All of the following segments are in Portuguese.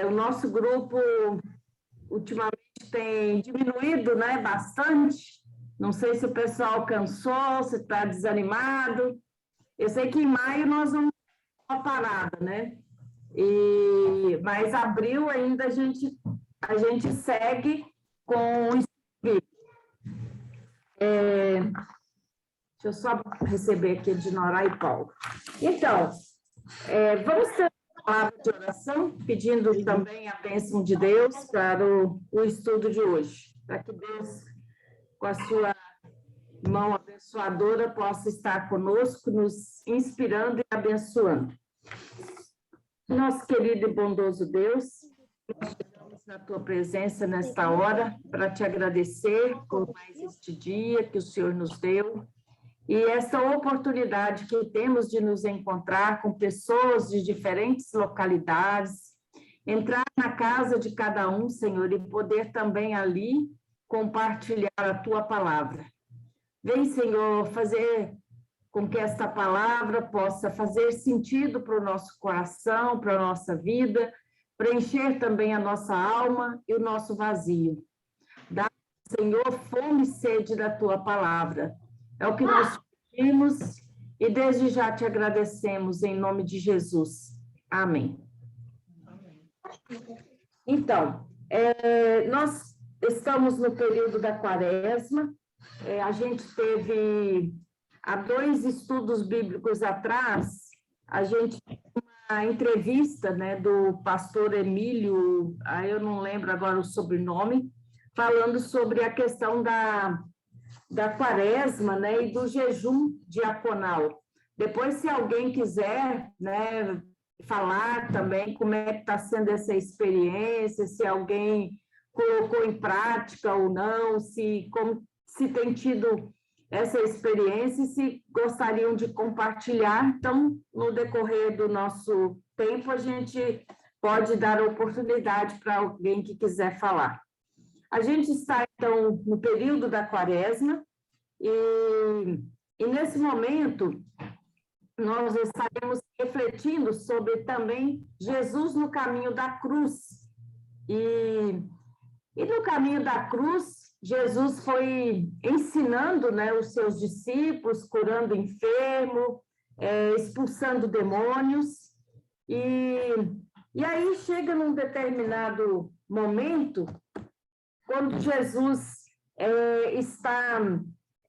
o nosso grupo ultimamente tem diminuído, né, bastante. Não sei se o pessoal cansou, se está desanimado. Eu sei que em maio nós vamos ter uma parada, né? Mas abril ainda a gente segue com o Espírito. Deixa eu só receber aqui de Norá e Paulo. Então, vamos ter uma palavra de oração, pedindo também a bênção de Deus para o estudo de hoje, para que Deus, com a sua mão abençoadora, possa estar conosco, nos inspirando e abençoando. Nosso querido e bondoso Deus, nós chegamos na tua presença nesta hora para te agradecer por mais este dia que o Senhor nos deu e essa oportunidade que temos de nos encontrar com pessoas de diferentes localidades, entrar na casa de cada um, Senhor, e poder também ali compartilhar a tua palavra. Vem, Senhor, fazer com que esta palavra possa fazer sentido para o nosso coração, para a nossa vida, preencher também a nossa alma e o nosso vazio. Dá, Senhor, fome e sede da tua palavra. É o que nós pedimos e desde já te agradecemos em nome de Jesus. Amém. Então, nós estamos no período da Quaresma. A gente teve, há 2 estudos bíblicos atrás, a gente teve uma entrevista, né, do pastor Emílio, eu não lembro agora o sobrenome, falando sobre a questão da Quaresma, né, e do jejum diaconal. Depois, se alguém quiser, né, falar também como é que está sendo essa experiência, se alguém colocou em prática ou não, se tem tido essa experiência e se gostariam de compartilhar. Então, no decorrer do nosso tempo, a gente pode dar oportunidade para alguém que quiser falar. A gente está, então, no período da Quaresma e nesse momento, nós estaremos refletindo sobre também Jesus no caminho da cruz. E no caminho da cruz, Jesus foi ensinando, né, os seus discípulos, curando enfermo, expulsando demônios. E aí chega num determinado momento, quando Jesus está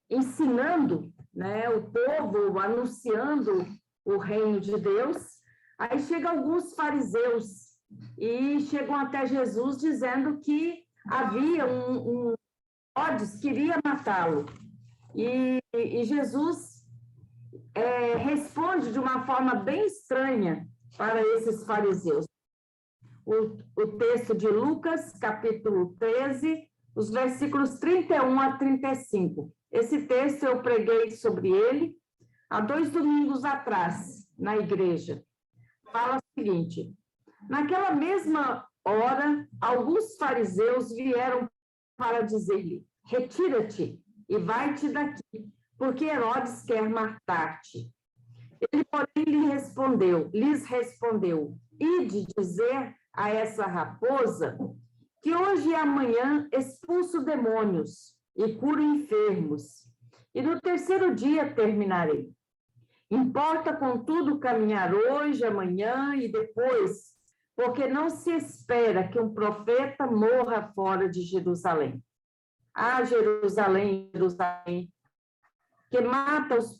ensinando, né, o povo, anunciando o reino de Deus, aí chegam alguns fariseus e chegam até Jesus dizendo que havia um Herodes queria matá-lo. E Jesus responde de uma forma bem estranha para esses fariseus. O texto de Lucas, capítulo 13, os versículos 31 a 35. Esse texto eu preguei sobre ele há 2 domingos atrás, na igreja. Fala o seguinte: naquela mesma hora, alguns fariseus vieram para dizer-lhe: retira-te e vai-te daqui, porque Herodes quer matar-te. Ele, porém, lhes respondeu: ide dizer a essa raposa que hoje e amanhã expulso demônios e curo enfermos, e no 3º dia terminarei. Importa, contudo, caminhar hoje, amanhã e depois, porque não se espera que um profeta morra fora de Jerusalém. Ah, Jerusalém, Jerusalém, que mata os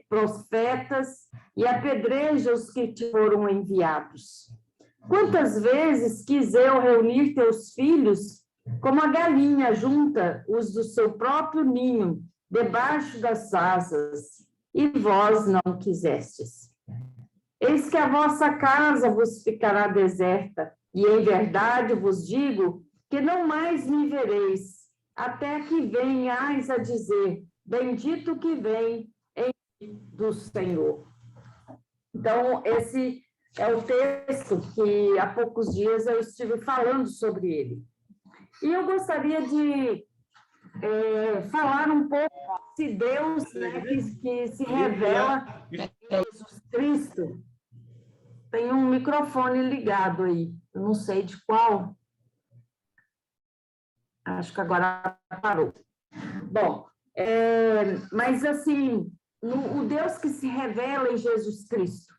profetas e apedreja os que te foram enviados. Quantas vezes quis eu reunir teus filhos, como a galinha junta os do seu próprio ninho, debaixo das asas, e vós não quisestes. Eis que a vossa casa vos ficará deserta, e em verdade vos digo que não mais me vereis, até que venhais a dizer: bendito que vem em nome do Senhor. Então, esse é o texto que há poucos dias eu estive falando sobre ele. E eu gostaria de falar um pouco de Deus, né, que se revela em Jesus Cristo. Tem um microfone ligado aí. eu não sei de qual, acho que agora parou. Bom, mas assim, o Deus que se revela em Jesus Cristo,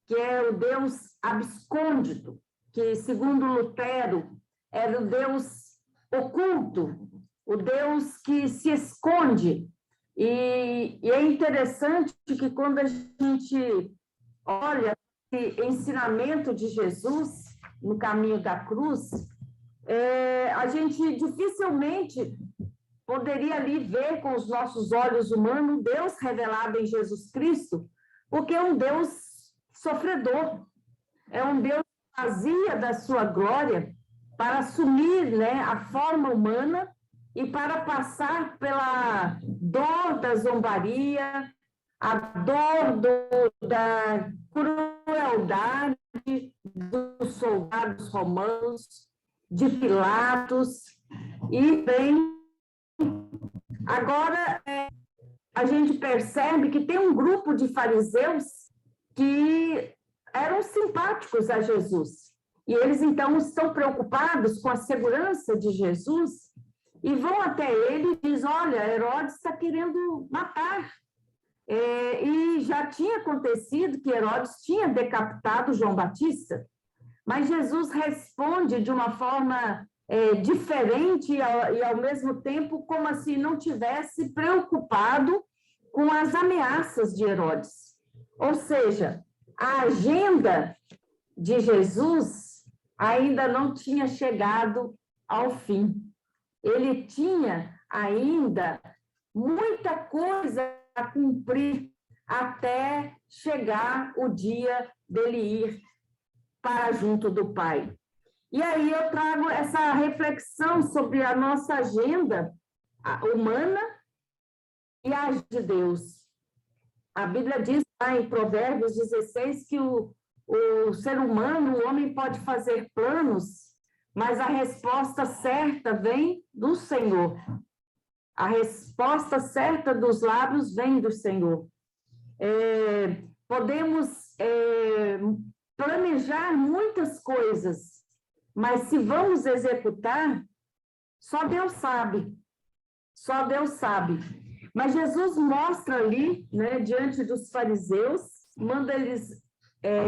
que é o Deus abscôndito, que, segundo Lutero, era o Deus oculto, o Deus que se esconde. E é interessante que quando a gente olha o ensinamento de Jesus no caminho da cruz, a gente dificilmente poderia ali ver com os nossos olhos humanos Deus revelado em Jesus Cristo, porque é um Deus sofredor, é um Deus que vazia da sua glória para assumir, né, a forma humana e para passar pela dor da zombaria, a dor da crueldade dos soldados romanos, de Pilatos, e bem, agora a gente percebe que tem um grupo de fariseus que eram simpáticos a Jesus, e eles então estão preocupados com a segurança de Jesus, e vão até ele e dizem, olha, Herodes está querendo matar. E já tinha acontecido que Herodes tinha decapitado João Batista, mas Jesus responde de uma forma diferente e ao mesmo tempo como assim não tivesse preocupado com as ameaças de Herodes. Ou seja, a agenda de Jesus ainda não tinha chegado ao fim. Ele tinha ainda muita coisa a cumprir até chegar o dia dele ir para junto do Pai. E aí eu trago essa reflexão sobre a nossa agenda humana e a de Deus. A Bíblia diz lá em Provérbios 16 que o ser humano, o homem pode fazer planos, mas a resposta certa vem do Senhor. A resposta certa dos lábios vem do Senhor. Podemos planejar muitas coisas, mas se vamos executar, só Deus sabe. Só Deus sabe. Mas Jesus mostra ali, né, diante dos fariseus, manda eles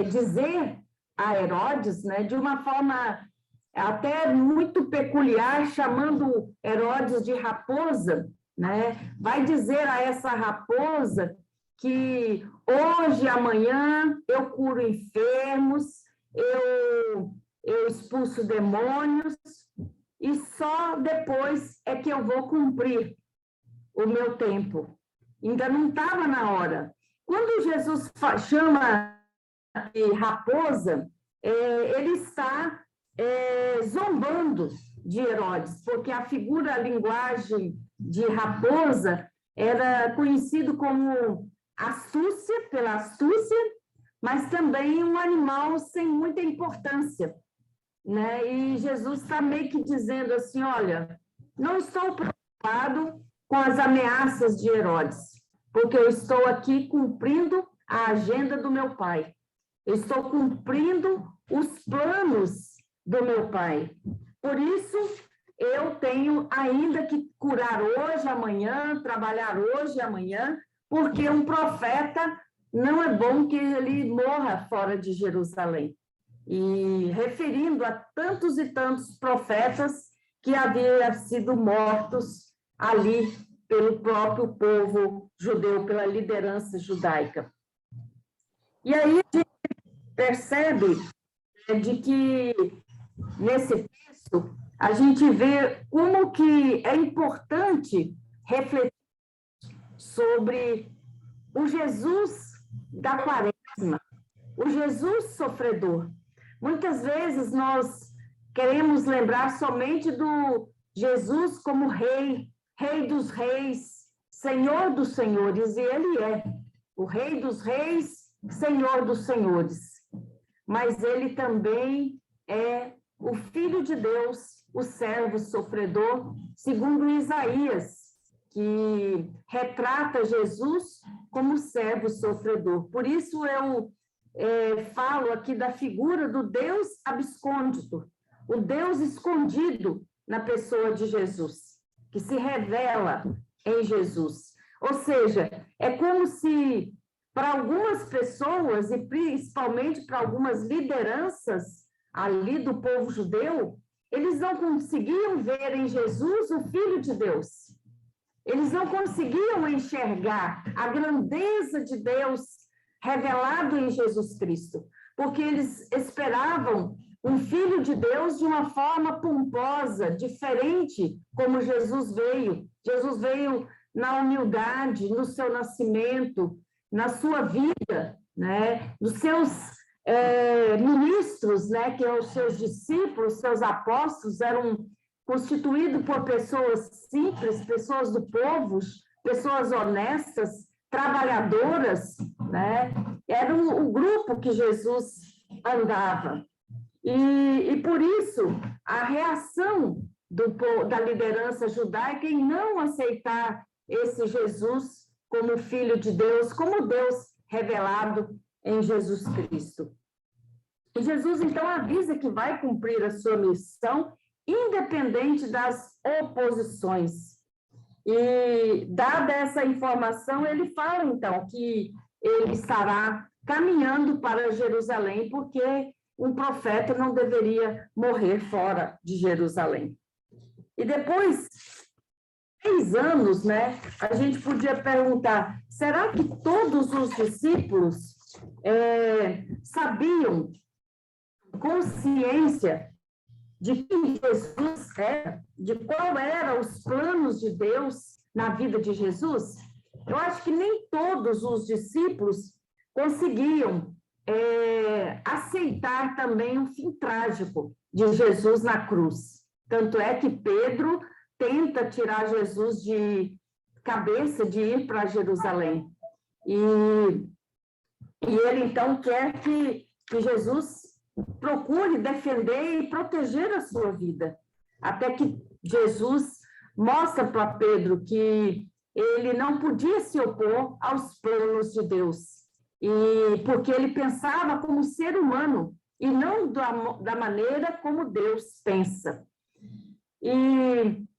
dizer a Herodes, né, de uma forma até muito peculiar, chamando Herodes de raposa, né? Vai dizer a essa raposa que hoje, amanhã, eu curo enfermos, eu expulso demônios, e só depois é que eu vou cumprir o meu tempo. Ainda não estava na hora. Quando Jesus chama de raposa, ele está zombando de Herodes, porque a figura, a linguagem de raposa era conhecido como astúcia, pela astúcia, mas também um animal sem muita importância, né? E Jesus está meio que dizendo assim, olha, não estou preocupado com as ameaças de Herodes, porque eu estou aqui cumprindo a agenda do meu Pai. Eu estou cumprindo os planos do meu Pai. Por isso, eu tenho ainda que curar hoje, amanhã, trabalhar hoje, amanhã, porque um profeta não é bom que ele morra fora de Jerusalém. E referindo a tantos e tantos profetas que haviam sido mortos ali pelo próprio povo judeu, pela liderança judaica. E aí a gente percebe de que nesse texto a gente vê como que é importante refletir sobre o Jesus da Quaresma, o Jesus sofredor. Muitas vezes nós queremos lembrar somente do Jesus como rei, rei dos reis, senhor dos senhores, e ele é o rei dos reis, senhor dos senhores. Mas ele também é o Filho de Deus, o servo sofredor, segundo Isaías, que retrata Jesus como servo sofredor. Por isso eu falo aqui da figura do Deus abscôndito, o Deus escondido na pessoa de Jesus, que se revela em Jesus. Ou seja, é como se, para algumas pessoas, e principalmente para algumas lideranças ali do povo judeu, eles não conseguiam ver em Jesus o Filho de Deus. Eles não conseguiam enxergar a grandeza de Deus revelado em Jesus Cristo, porque eles esperavam um Filho de Deus de uma forma pomposa, diferente como Jesus veio. Jesus veio na humildade, no seu nascimento, na sua vida, né? Nos seus ministros, né? Que os seus discípulos, seus apóstolos, eram constituídos por pessoas simples, pessoas do povo, pessoas honestas, trabalhadoras, né? Era o grupo que Jesus andava. E por isso, a reação da liderança judaica em não aceitar esse Jesus como Filho de Deus, como Deus revelado em Jesus Cristo. E Jesus, então, avisa que vai cumprir a sua missão, independente das oposições. E, dada essa informação, ele fala, então, que ele estará caminhando para Jerusalém, porque um profeta não deveria morrer fora de Jerusalém. E depois, 6 anos, né, a gente podia perguntar, será que todos os discípulos sabiam, consciência de quem Jesus era, de qual eram os planos de Deus na vida de Jesus? Eu acho que nem todos os discípulos conseguiam aceitar também o fim trágico de Jesus na cruz. Tanto é que Pedro tenta tirar Jesus de cabeça de ir para Jerusalém. E ele, então, quer que Jesus procure defender e proteger a sua vida. Até que Jesus mostra para Pedro que ele não podia se opor aos planos de Deus. E porque ele pensava como ser humano e não da maneira como Deus pensa.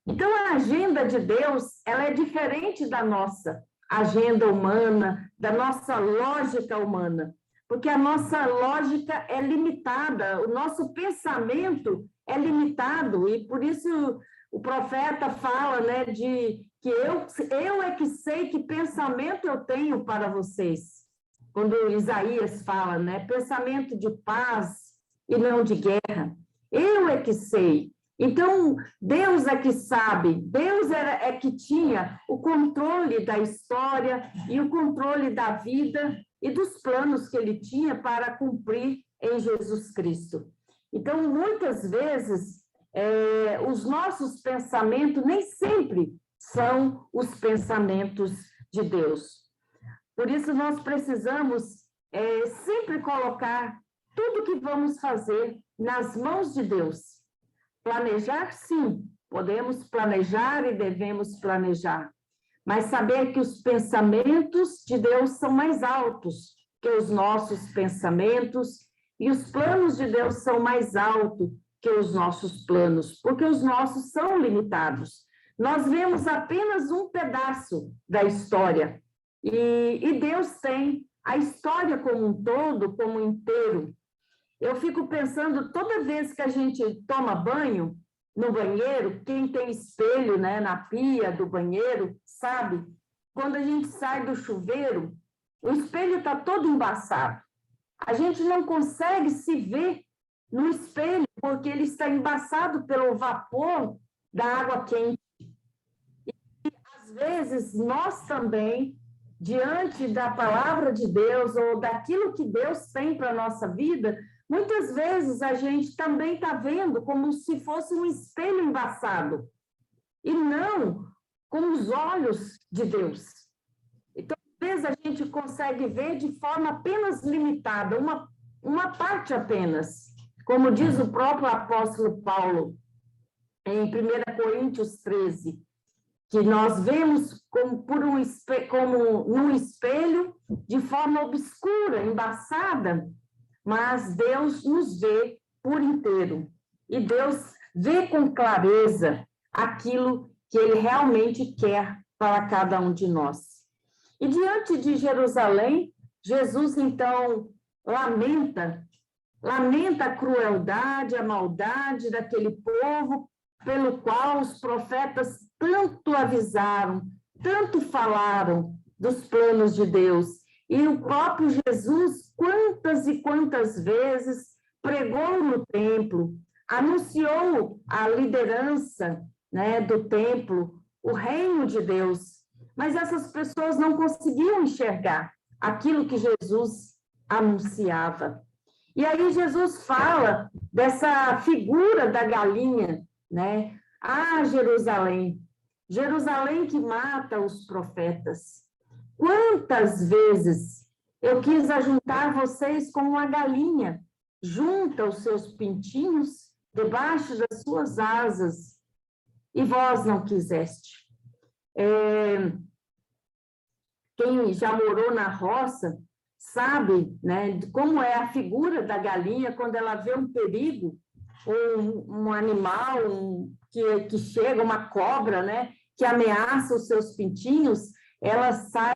Então, a agenda de Deus, ela é diferente da nossa agenda humana, da nossa lógica humana, porque a nossa lógica é limitada, o nosso pensamento é limitado, e por isso o profeta fala, né, de que eu é que sei que pensamento eu tenho para vocês. Quando Isaías fala, né, pensamento de paz e não de guerra. Eu é que sei. Então, Deus é que sabe, Deus é que tinha o controle da história e o controle da vida e dos planos que ele tinha para cumprir em Jesus Cristo. Então, muitas vezes, os nossos pensamentos nem sempre são os pensamentos de Deus. Por isso, nós precisamos sempre colocar tudo que vamos fazer nas mãos de Deus. Planejar, sim, podemos planejar e devemos planejar, mas saber que os pensamentos de Deus são mais altos que os nossos pensamentos e os planos de Deus são mais altos que os nossos planos, porque os nossos são limitados. Nós vemos apenas um pedaço da história e Deus tem a história como um todo, como um inteiro. Eu fico pensando, toda vez que a gente toma banho no banheiro, quem tem espelho, né, na pia do banheiro, sabe? Quando a gente sai do chuveiro, o espelho está todo embaçado. A gente não consegue se ver no espelho, porque ele está embaçado pelo vapor da água quente. E, às vezes, nós também, diante da palavra de Deus ou daquilo que Deus tem para a nossa vida, muitas vezes a gente também está vendo como se fosse um espelho embaçado, e não com os olhos de Deus. Então, às vezes a gente consegue ver de forma apenas limitada, uma parte apenas, como diz o próprio apóstolo Paulo, em 1 Coríntios 13, que nós vemos como num espelho, de forma obscura, embaçada, mas Deus nos vê por inteiro. E Deus vê com clareza aquilo que Ele realmente quer para cada um de nós. E diante de Jerusalém, Jesus, então, lamenta a crueldade, a maldade daquele povo, pelo qual os profetas tanto avisaram, tanto falaram dos planos de Deus. E o próprio Jesus, quantas e quantas vezes, pregou no templo, anunciou a liderança, né, do templo, o reino de Deus. Mas essas pessoas não conseguiam enxergar aquilo que Jesus anunciava. E aí Jesus fala dessa figura da galinha, né? Ah, Jerusalém, Jerusalém que mata os profetas. Quantas vezes eu quis ajuntar vocês como uma galinha, junta os seus pintinhos debaixo das suas asas, e vós não quiseste. Quem já morou na roça sabe, né, como é a figura da galinha quando ela vê um perigo, um animal que chega, uma cobra, né, que ameaça os seus pintinhos, ela sai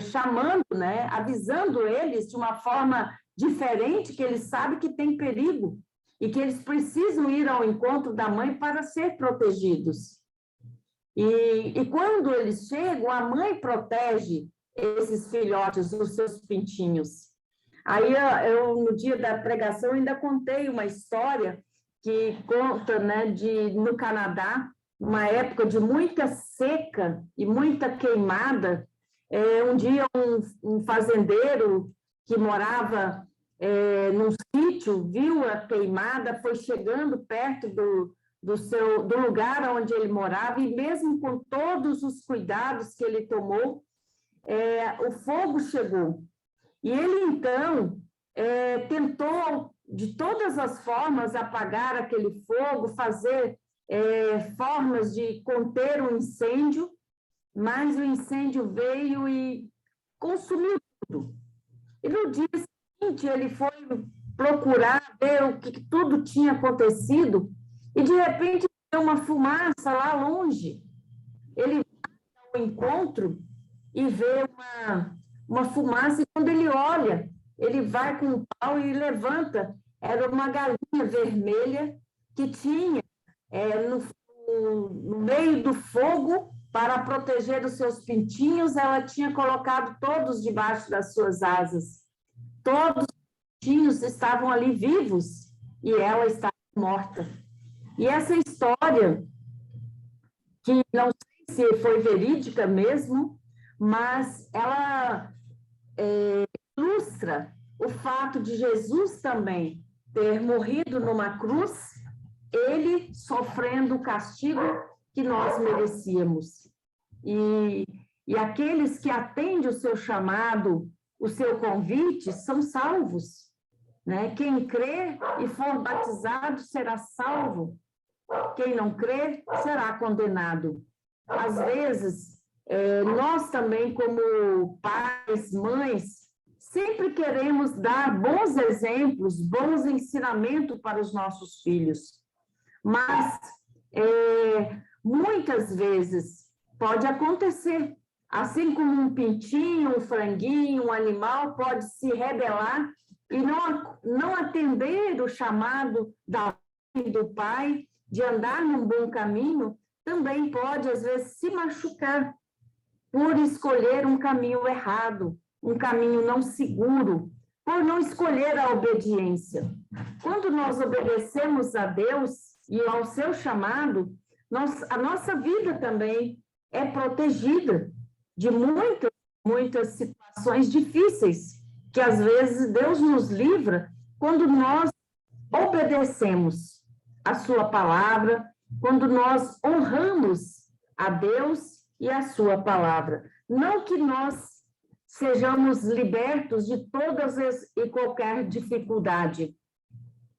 chamando, né, avisando eles de uma forma diferente, que eles sabem que tem perigo e que eles precisam ir ao encontro da mãe para ser protegidos. E quando eles chegam, a mãe protege esses filhotes, os seus pintinhos. Aí eu no dia da pregação, ainda contei uma história que conta, né, no Canadá, uma época de muita seca e muita queimada. Um dia um fazendeiro que morava num sítio viu a queimada, foi chegando perto do lugar onde ele morava, e mesmo com todos os cuidados que ele tomou, o fogo chegou. E ele, então, tentou, de todas as formas, apagar aquele fogo, fazer formas de conter o incêndio, mas o incêndio veio e consumiu tudo. E no dia seguinte, ele foi procurar ver o que tudo tinha acontecido, e, de repente, viu uma fumaça lá longe. Ele vai ao encontro e vê uma fumaça, e quando ele olha, ele vai com o pau e levanta. Era uma galinha vermelha que tinha no meio do fogo, para proteger os seus pintinhos, ela tinha colocado todos debaixo das suas asas. Todos os pintinhos estavam ali vivos e ela estava morta. E essa história, que não sei se foi verídica mesmo, mas ela ilustra o fato de Jesus também ter morrido numa cruz, ele sofrendo o castigo que nós merecíamos. E aqueles que atendem o seu chamado, o seu convite, são salvos, né? Quem crê e for batizado será salvo. Quem não crê será condenado. Às vezes, nós também, como pais, mães, sempre queremos dar bons exemplos, bons ensinamentos para os nossos filhos. Mas, muitas vezes, pode acontecer. Assim como um pintinho, um franguinho, um animal pode se rebelar e não atender o chamado da mãe e do pai de andar num bom caminho, também pode, às vezes, se machucar por escolher um caminho errado, um caminho não seguro, por não escolher a obediência. Quando nós obedecemos a Deus e ao seu chamado, a nossa vida também é protegida de muitas situações difíceis, que às vezes Deus nos livra quando nós obedecemos a sua palavra, quando nós honramos a Deus e a sua palavra. Não que nós sejamos libertos de todas e qualquer dificuldade,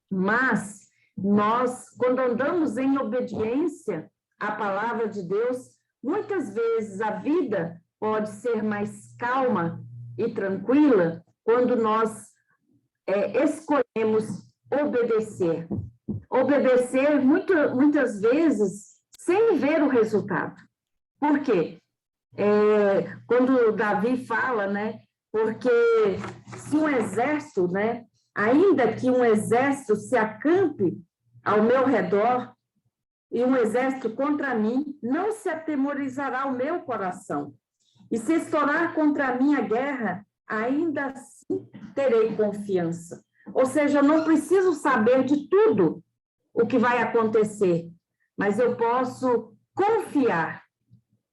mas nós, quando andamos em obediência à palavra de Deus, muitas vezes a vida pode ser mais calma e tranquila quando nós escolhemos obedecer. Obedecer muitas vezes sem ver o resultado. Por quê? Quando Davi fala, né? Porque se um exército, né? Ainda que um exército se acampe ao meu redor e um exército contra mim, não se atemorizará o meu coração. E se estourar contra mim a guerra, ainda assim terei confiança. Ou seja, eu não preciso saber de tudo o que vai acontecer, mas eu posso confiar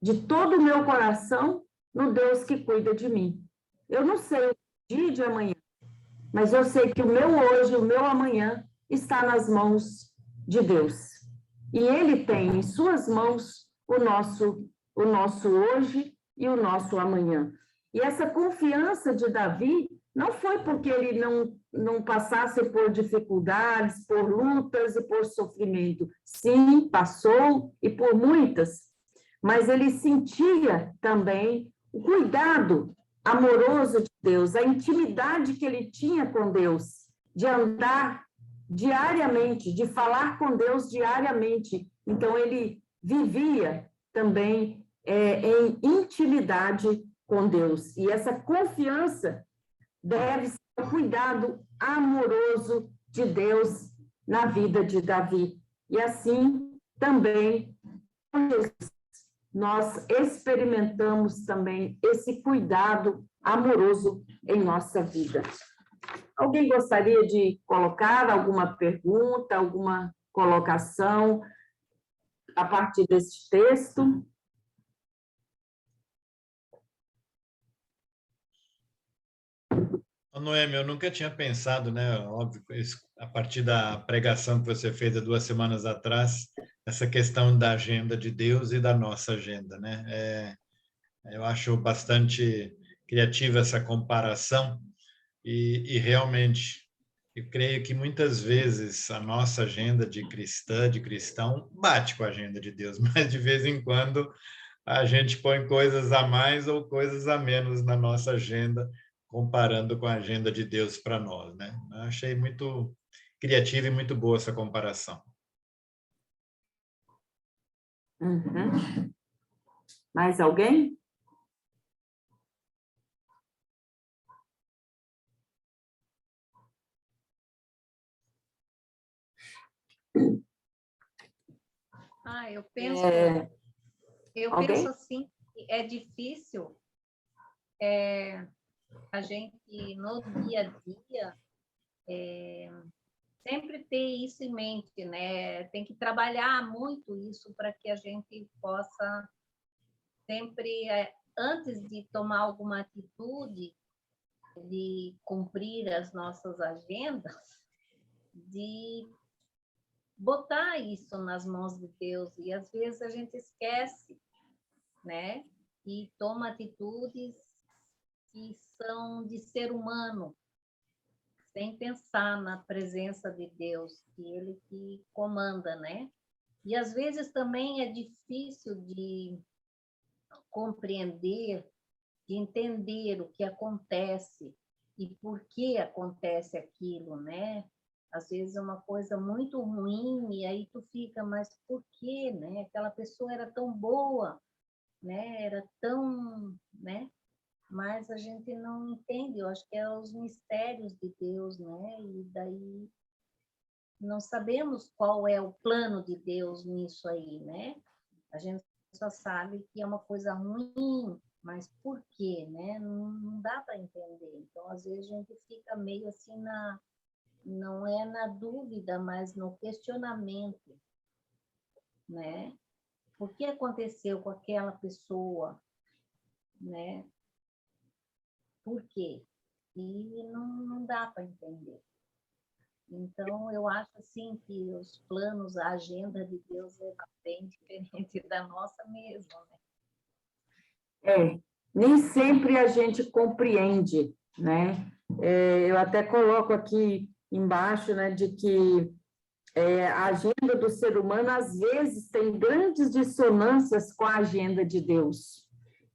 de todo o meu coração no Deus que cuida de mim. Eu não sei o dia de amanhã, mas eu sei que o meu hoje, o meu amanhã, está nas mãos de Deus. E Ele tem em suas mãos o nosso hoje e o nosso amanhã. E essa confiança de Davi não foi porque ele não passasse por dificuldades, por lutas e por sofrimento. Sim, passou, e por muitas, mas ele sentia também o cuidado amoroso de Deus, a intimidade que ele tinha com Deus, de andar diariamente, de falar com Deus diariamente. Então, ele vivia também em intimidade com Deus. E essa confiança deve ser o cuidado amoroso de Deus na vida de Davi. E assim também com Jesus, nós experimentamos também esse cuidado amoroso em nossa vida. Alguém gostaria de colocar alguma pergunta, alguma colocação a partir desse texto? Noemi, eu nunca tinha pensado, né? Óbvio, a partir da pregação que você fez há 2 semanas atrás, essa questão da agenda de Deus e da nossa agenda, né? Eu acho bastante criativa essa comparação e realmente eu creio que muitas vezes a nossa agenda de cristã, de cristão, bate com a agenda de Deus, mas de vez em quando a gente põe coisas a mais ou coisas a menos na nossa agenda, comparando com a agenda de Deus para nós, né? Eu achei muito criativa e muito boa essa comparação. Uhum. Mais alguém? Eu penso, penso assim, que é difícil a gente, no dia a dia, sempre ter isso em mente, né? Tem que trabalhar muito isso para que a gente possa sempre, antes de tomar alguma atitude, de cumprir as nossas agendas, de botar isso nas mãos de Deus. E às vezes a gente esquece, né? E toma atitudes que são de ser humano, sem pensar na presença de Deus, que Ele que comanda, né? E às vezes também é difícil de compreender, de entender o que acontece e por que acontece aquilo, né? Às vezes é uma coisa muito ruim e aí tu fica, mas por quê, né? Aquela pessoa era tão boa, né? Era tão, né? Mas a gente não entende, eu acho que é os mistérios de Deus, né? E daí não sabemos qual é o plano de Deus nisso aí, né? A gente só sabe que é uma coisa ruim, mas por quê, né? Não dá para entender. Então, às vezes, a gente fica meio assim não é na dúvida, mas no questionamento, né? O que aconteceu com aquela pessoa, né? Por quê? E não dá para entender. Então, eu acho assim que os planos, a agenda de Deus é bem diferente da nossa mesmo, né? Nem sempre a gente compreende, né? Eu até coloco aqui embaixo, né, de que a agenda do ser humano, às vezes, tem grandes dissonâncias com a agenda de Deus.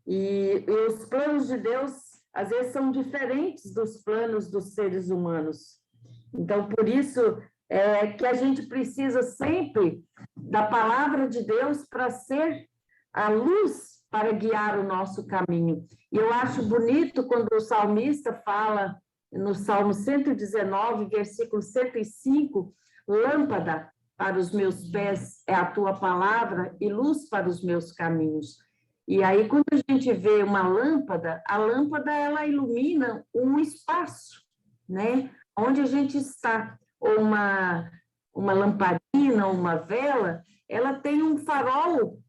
E os planos de Deus, às vezes, são diferentes dos planos dos seres humanos. Então, por isso que a gente precisa sempre da palavra de Deus para ser a luz para guiar o nosso caminho. E eu acho bonito quando o salmista fala, no Salmo 119, versículo 105, lâmpada para os meus pés é a tua palavra e luz para os meus caminhos. E aí, quando a gente vê uma lâmpada, a lâmpada ela ilumina um espaço, né? Onde a gente está. Ou uma lamparina, uma vela, ela tem um farol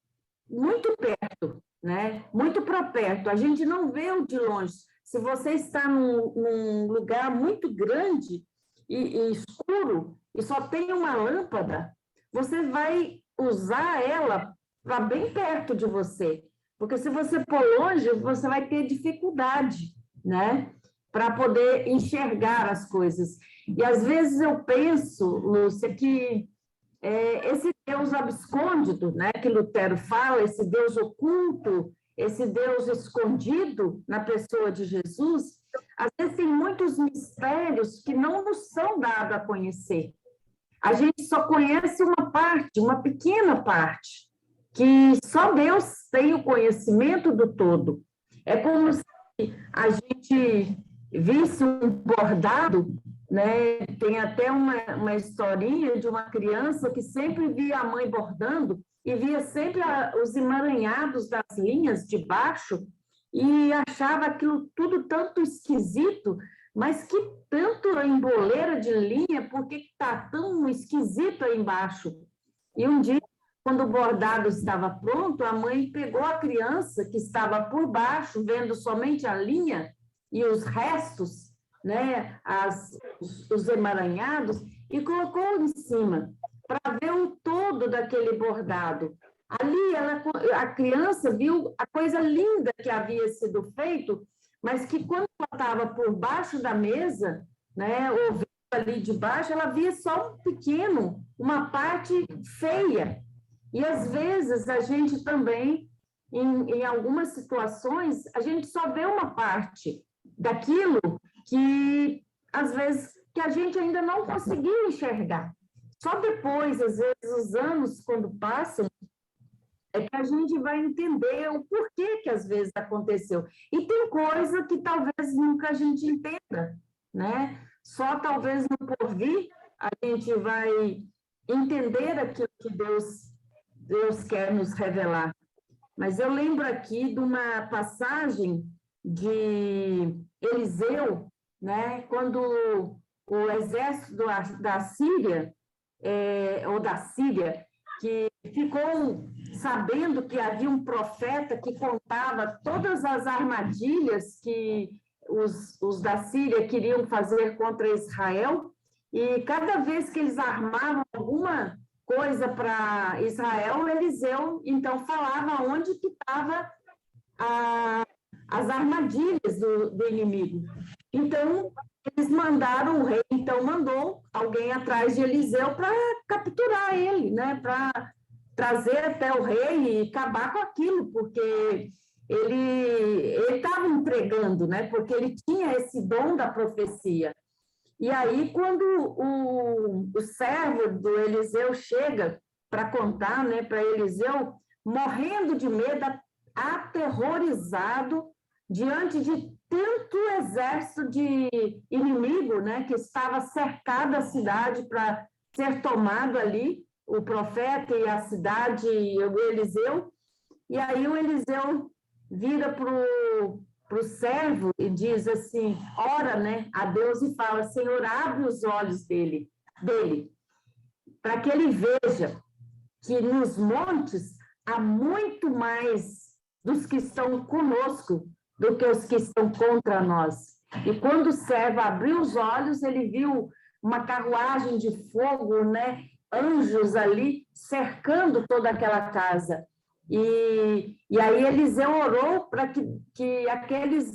muito perto, né? Muito para perto. A gente não vê o de longe. Se você está num lugar muito grande e escuro e só tem uma lâmpada, você vai usar ela para bem perto de você. Porque se você for longe, você vai ter dificuldade, né? Para poder enxergar as coisas. E às vezes eu penso, Lúcia, que esse Deus abscôndido, né, que Lutero fala, esse Deus oculto, esse Deus escondido na pessoa de Jesus, às vezes tem muitos mistérios que não nos são dados a conhecer. A gente só conhece uma parte, uma pequena parte, que só Deus tem o conhecimento do todo. É como se a gente visse um bordado, né? Tem até uma historinha de uma criança que sempre via a mãe bordando e via sempre os emaranhados das linhas de baixo e achava aquilo tudo tanto esquisito, mas que tanto emboleira de linha, por que está tão esquisito aí embaixo? E um dia, quando o bordado estava pronto, a mãe pegou a criança que estava por baixo, vendo somente a linha e os restos, né, os emaranhados, e colocou em cima, para ver o todo daquele bordado. Ali, a criança viu a coisa linda que havia sido feito, mas que quando ela estava por baixo da mesa, né, ou ali de baixo, ela via só uma parte feia. E, às vezes, a gente também, em algumas situações, a gente só vê uma parte daquilo que, às vezes, que a gente ainda não conseguiu enxergar. Só depois, às vezes, os anos, quando passam, é que a gente vai entender o porquê que, às vezes, aconteceu. E tem coisa que talvez nunca a gente entenda, né? Só talvez no porvir a gente vai entender aquilo que Deus quer nos revelar. Mas eu lembro aqui de uma passagem de Eliseu, né? Quando o exército da Síria, ou da Síria, que ficou sabendo que havia um profeta que contava todas as armadilhas que os da Síria queriam fazer contra Israel, e cada vez que eles armavam alguma coisa para Israel, Eliseu, então, falava onde que estava as armadilhas do inimigo. Então, eles mandaram, o rei então mandou alguém atrás de Eliseu para capturar ele, né? Para trazer até o rei e acabar com aquilo, porque ele estava entregando, né? Porque ele tinha esse dom da profecia. E aí, quando o servo do Eliseu chega para contar, né, para Eliseu, morrendo de medo, aterrorizado, diante de tanto exército de inimigo, né, que estava cercado a cidade para ser tomado ali, o profeta e a cidade, o Eliseu. E aí o Eliseu vira para o servo e diz assim, ora, né, a Deus e fala, Senhor, abre os olhos dele, para que ele veja que nos montes há muito mais dos que estão conosco do que os que estão contra nós. E quando o servo abriu os olhos, ele viu uma carruagem de fogo, né, anjos ali cercando toda aquela casa. E aí Eliseu orou para que aqueles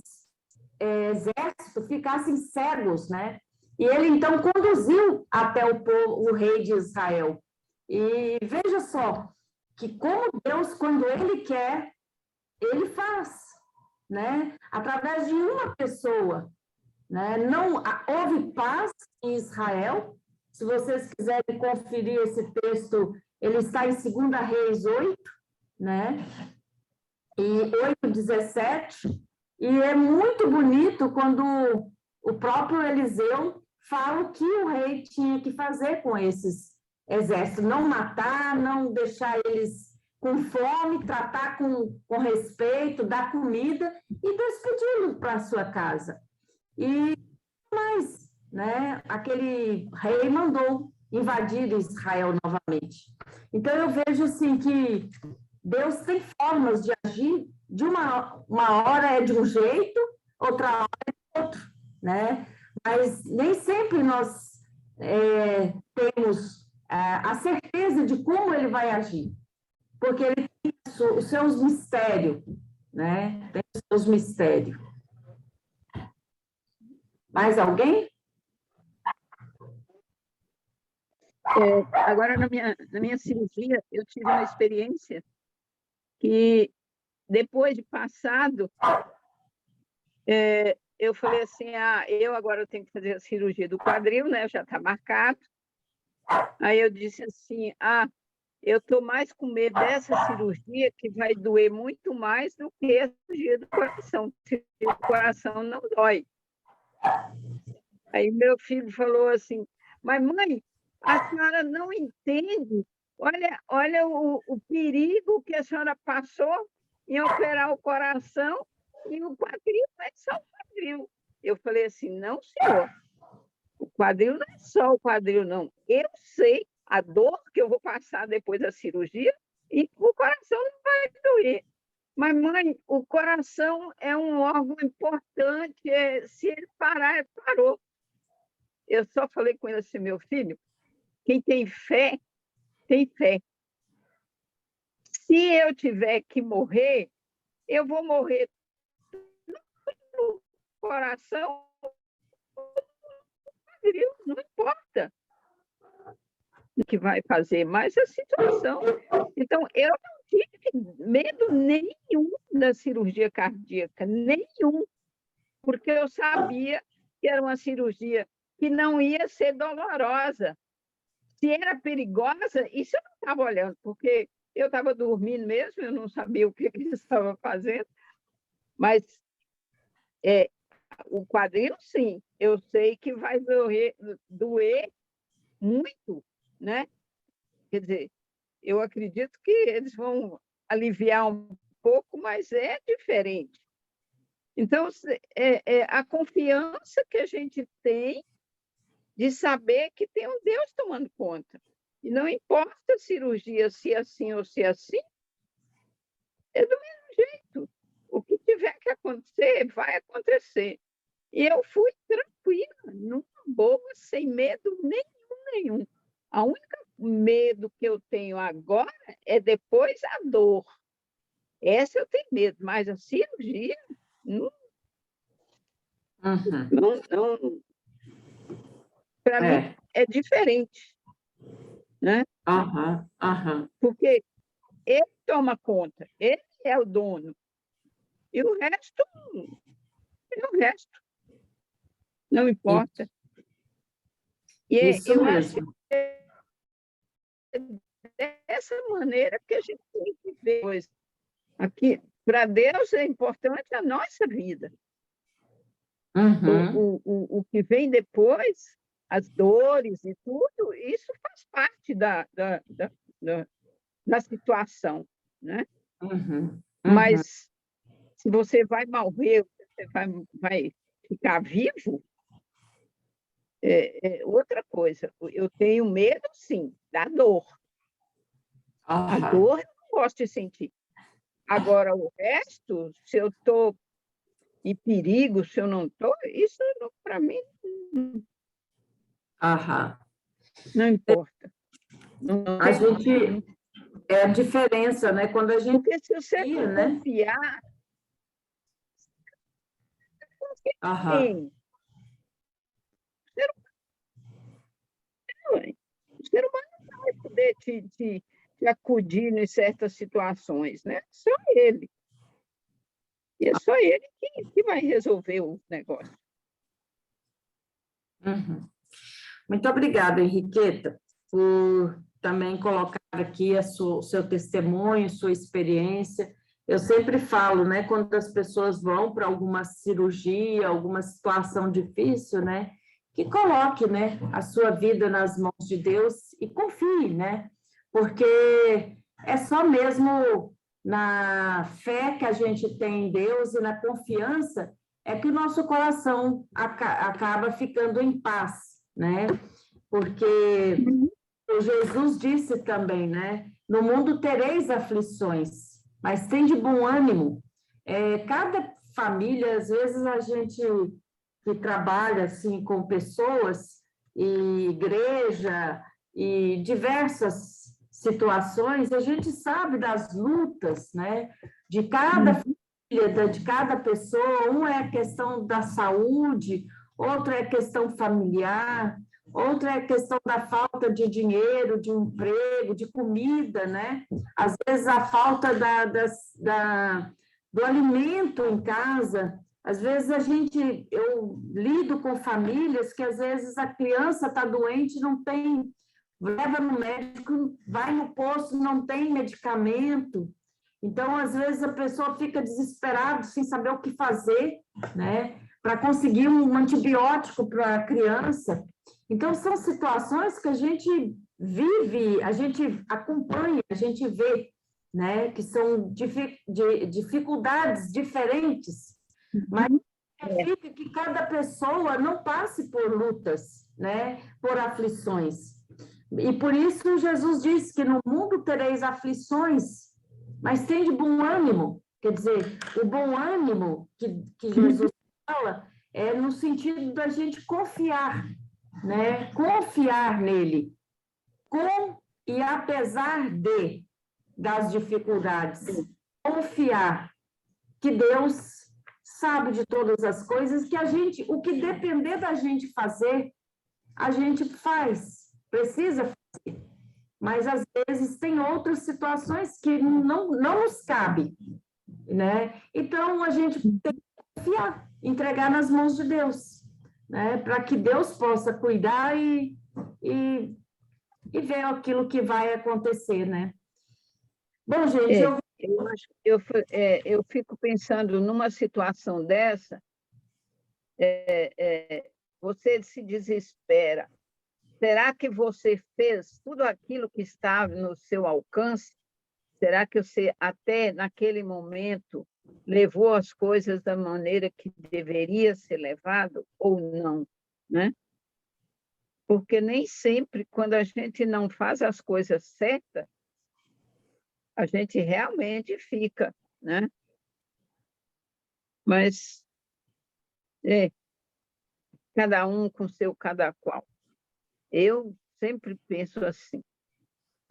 exércitos ficassem cegos, né? E ele, então, conduziu até o povo, o rei de Israel. E veja só, que como Deus, quando Ele quer, Ele faz, né? Através de uma pessoa, né? Não houve paz em Israel. Se vocês quiserem conferir esse texto, ele está em 2 Reis 8, né? E 8:17. E é muito bonito quando o próprio Eliseu fala o que o rei tinha que fazer com esses exércitos, não matar, não deixar eles com fome, tratar com respeito, dar comida e despedi-los para a sua casa. E mais, né? Aquele rei mandou invadir Israel novamente. Então eu vejo assim que Deus tem formas de agir, de uma hora é de um jeito, outra hora é de outro, né? Mas nem sempre nós temos a certeza de como ele vai agir, porque ele tem os seus mistérios, né? Tem os seus mistérios. Mais alguém? Agora, na minha cirurgia, eu tive uma experiência que, depois de passado, eu falei assim, eu agora tenho que fazer a cirurgia do quadril, né? Já está marcado. Aí eu disse assim, eu estou mais com medo dessa cirurgia, que vai doer muito mais do que a cirurgia do coração. O coração não dói. Aí meu filho falou assim, mas mãe, a senhora não entende, olha o perigo que a senhora passou em operar o coração e o quadril é só o quadril. Eu falei assim, não, senhor, o quadril não é só o quadril, não. Eu sei a dor que eu vou passar depois da cirurgia e o coração não vai doer. Mas, mãe, o coração é um órgão importante, se ele parar, parou. Eu só falei com ele assim, meu filho, quem tem fé, tem fé. Se eu tiver que morrer, eu vou morrer no coração, não importa o que vai fazer, mas a situação. Então, eu não tive medo nenhum da cirurgia cardíaca, nenhum, porque eu sabia que era uma cirurgia que não ia ser dolorosa. Se era perigosa, isso eu não estava olhando, porque eu estava dormindo mesmo, eu não sabia o que ele estava fazendo, mas o quadril, sim, eu sei que vai doer muito, né? Quer dizer, eu acredito que eles vão aliviar um pouco, mas é diferente. Então, a confiança que a gente tem de saber que tem um Deus tomando conta. E não importa a cirurgia, se assim ou se assim, é do mesmo jeito. O que tiver que acontecer, vai acontecer. E eu fui tranquila, numa boa, sem medo nenhum. A única medo que eu tenho agora é depois a dor. Essa eu tenho medo, mas a cirurgia não, para mim é diferente, né? Porque ele toma conta, ele é o dono. E o resto é o resto. Não importa. E isso eu mesmo. acho que é dessa maneira que a gente tem que ver coisas. Aqui, para Deus é importante a nossa vida. O que vem depois, as dores e tudo, isso faz parte da situação, né? Mas se você vai morrer, você vai ficar vivo, outra coisa. Eu tenho medo, sim, da dor. A dor eu não gosto de sentir. Agora, o resto, se eu estou em perigo, se eu não estou, isso para mim não importa. A gente é a diferença, né? Quando a gente porque se você não confiar, tem. Você não poder te acudir em certas situações, né? Só ele. E é só ele que vai resolver o negócio. Uhum. Muito obrigada, Henriqueta, por também colocar aqui o seu testemunho, sua experiência. Eu sempre falo, né, quando as pessoas vão para alguma cirurgia, alguma situação difícil, né, que coloque, né, a sua vida nas mãos de Deus e confie, né, porque é só mesmo na fé que a gente tem em Deus e na confiança é que o nosso coração acaba ficando em paz, né? Porque Jesus disse também, né? No mundo tereis aflições, mas tem de bom ânimo. Cada família, às vezes a gente que trabalha assim com pessoas e igreja e diversas situações, a gente sabe das lutas, né? De cada família, de cada pessoa. Um é a questão da saúde, outro é a questão familiar, outra é a questão da falta de dinheiro, de emprego, de comida, né? Às vezes a falta do alimento em casa. Às vezes eu lido com famílias que às vezes a criança está doente, não tem, leva no médico, vai no posto, não tem medicamento. Então, às vezes a pessoa fica desesperada, sem saber o que fazer, né? Para conseguir um antibiótico para a criança. Então, são situações que a gente vive, a gente acompanha, a gente vê, né? Que são dificuldades diferentes, mas significa que cada pessoa não passe por lutas, né? Por aflições. E por isso Jesus disse que no mundo tereis aflições, mas tem de bom ânimo. Quer dizer, o bom ânimo que Jesus fala é no sentido da gente confiar, né? Confiar nele, com e apesar das dificuldades, confiar que Deus sabe de todas as coisas, que o que depender da gente fazer, a gente faz, precisa fazer. Mas às vezes tem outras situações que não nos cabe, né? Então a gente tem que confiar, entregar nas mãos de Deus, né? Para que Deus possa cuidar e ver aquilo que vai acontecer, né? Bom, gente, eu fico pensando numa situação dessa, você se desespera. Será que você fez tudo aquilo que estava no seu alcance? Será que você, até naquele momento, levou as coisas da maneira que deveria ser levado ou não, né? Porque nem sempre, quando a gente não faz as coisas certas, a gente realmente fica, né? Mas cada um com seu cada qual. Eu sempre penso assim,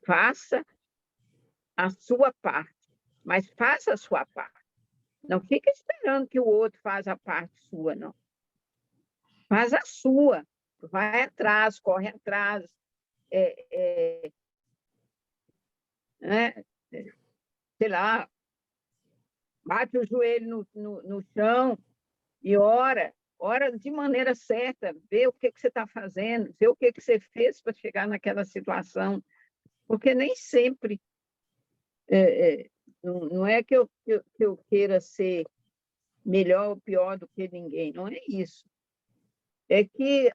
faça a sua parte, mas faça a sua parte. Não fica esperando que o outro faça a parte sua, não. Faz a sua, vai atrás, corre atrás, sei lá, bate o joelho no chão e ora de maneira certa, vê o que você está fazendo, vê o que você fez para chegar naquela situação, porque nem sempre, não é que eu queira ser melhor ou pior do que ninguém, não é isso. É que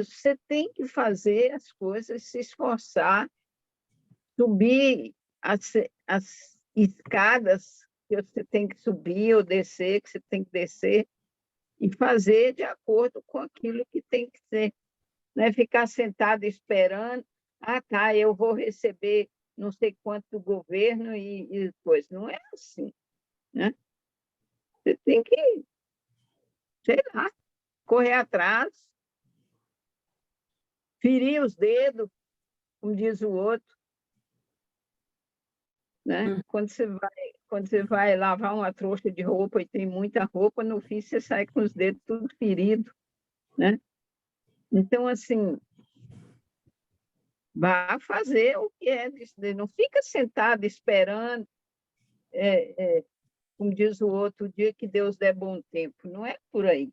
você tem que fazer as coisas, se esforçar, subir as escadas que você tem que subir ou descer, que você tem que descer, e fazer de acordo com aquilo que tem que ser. Não é ficar sentado esperando, tá, eu vou receber não sei quanto do governo e coisa. Não é assim, né? Você tem que, sei lá, correr atrás, ferir os dedos, como diz o outro, né? Quando você vai lavar uma trouxa de roupa e tem muita roupa, no fim você sai com os dedos tudo ferido, né? Então, assim, vá fazer o que é de Deus. Não fica sentado esperando, como diz o outro, o dia que Deus der bom tempo. Não é por aí.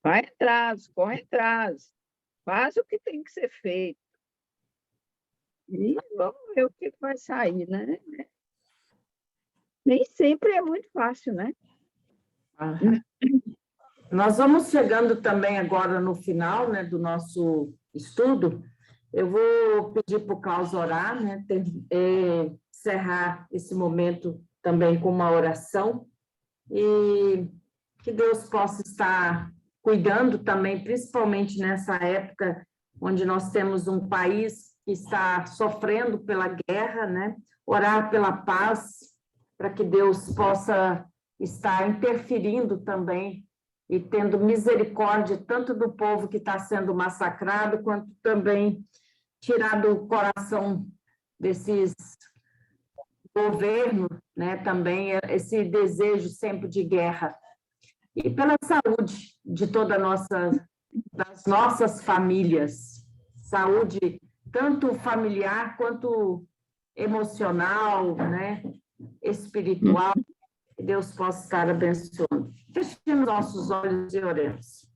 Vai atrás, corre atrás, faz o que tem que ser feito. E vamos ver o que vai sair, né? Nem sempre é muito fácil, né? Nós vamos chegando também agora no final, né, do nosso estudo. Eu vou pedir para o Klaus orar, né, encerrar esse momento também com uma oração, e que Deus possa estar cuidando também, principalmente nessa época onde nós temos um país que está sofrendo pela guerra, né? Orar pela paz, para que Deus possa estar interferindo também e tendo misericórdia tanto do povo que está sendo massacrado, quanto também tirar do coração desses governos, né, também esse desejo sempre de guerra. E pela saúde de das nossas famílias, saúde tanto familiar quanto emocional, né, espiritual, que Deus possa estar abençoando. Fechemos nossos olhos e oremos.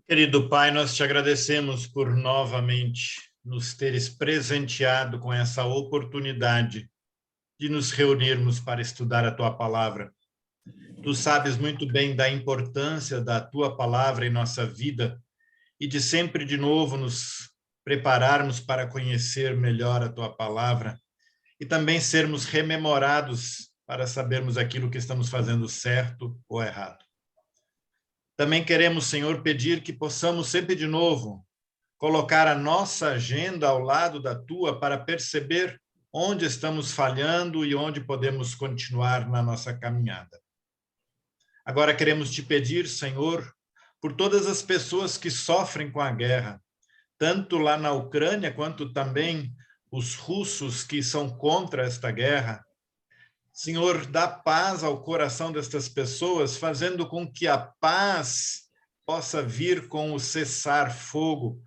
Querido Pai, nós te agradecemos por novamente nos teres presenteado com essa oportunidade de nos reunirmos para estudar a tua palavra. Tu sabes muito bem da importância da tua palavra em nossa vida e de sempre de novo nos prepararmos para conhecer melhor a tua palavra e também sermos rememorados para sabermos aquilo que estamos fazendo certo ou errado. Também queremos, Senhor, pedir que possamos sempre de novo colocar a nossa agenda ao lado da tua para perceber onde estamos falhando e onde podemos continuar na nossa caminhada. Agora queremos te pedir, Senhor, por todas as pessoas que sofrem com a guerra, tanto lá na Ucrânia quanto também os russos que são contra esta guerra. Senhor, dá paz ao coração destas pessoas, fazendo com que a paz possa vir com o cessar-fogo.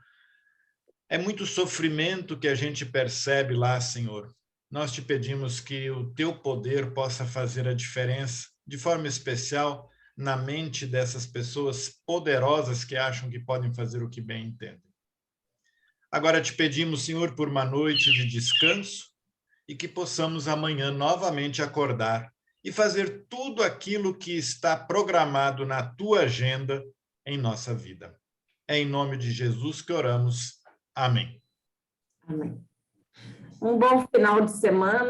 É muito sofrimento que a gente percebe lá, Senhor. Nós te pedimos que o teu poder possa fazer a diferença, de forma especial, na mente dessas pessoas poderosas que acham que podem fazer o que bem entendem. Agora te pedimos, Senhor, por uma noite de descanso, e que possamos amanhã novamente acordar e fazer tudo aquilo que está programado na tua agenda em nossa vida. É em nome de Jesus que oramos. Amém. Amém. Um bom final de semana.